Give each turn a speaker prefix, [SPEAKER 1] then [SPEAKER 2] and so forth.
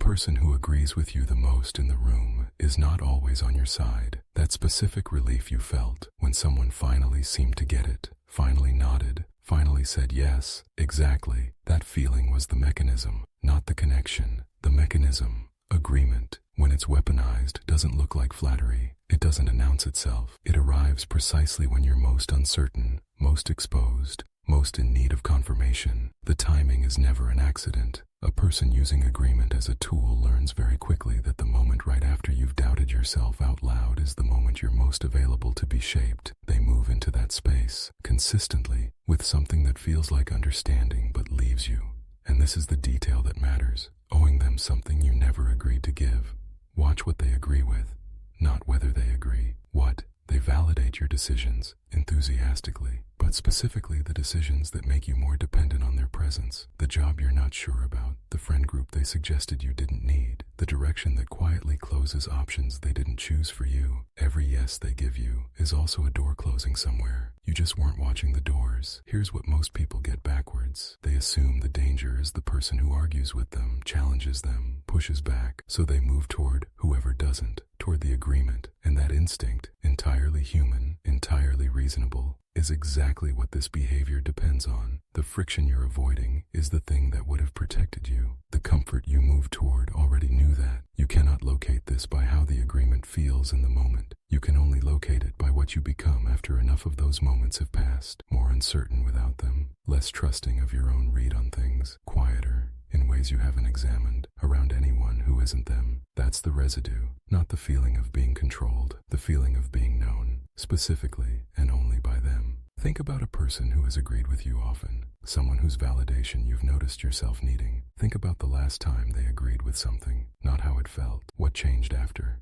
[SPEAKER 1] person who agrees with you the most in the room is not always on your side. That specific relief you felt when someone finally seemed to get it, finally nodded, finally said yes, exactly, that feeling was the mechanism, not the connection. The mechanism, agreement, when it's weaponized, doesn't look like flattery. It doesn't announce itself. It arrives precisely when you're most uncertain, most exposed, most in need of confirmation. The timing is never an accident. A person using agreement as a tool learns very quickly that the moment right after you've doubted yourself out loud is the moment you're most available to be shaped. They move into that space, consistently, with something that feels like understanding but leaves you. And this is the detail that matters, owing them something you never agreed to give. Watch what they agree with, not whether they agree. What? They validate your decisions, enthusiastically, but specifically the decisions that make you more dependent on their presence, the job you're not sure about, the friend group they suggested you didn't need, the direction that quietly closes options they didn't choose for you. Every yes they give you is also a door closing somewhere. You just weren't watching the doors. Here's what most people get backwards. They assume the danger is the person who argues with them, challenges them, pushes back, so they move toward whoever doesn't, toward the agreement. And that instinct, entirely human, entirely reasonable, is exactly what this behavior depends on. The friction you're avoiding is the thing that would have protected you. The comfort you move toward already knew that. You cannot locate this by how the agreement feels in the moment. You can only locate it by what you become after enough of those moments have passed. More uncertain without them, less trusting of your own read on things, quieter, in ways you haven't examined, around anyone who isn't them. That's the residue, not the feeling of being controlled, the feeling of being known, specifically and only by them. Think about a person who has agreed with you often, someone whose validation you've noticed yourself needing. Think about the last time they agreed with something, not how it felt, what changed after.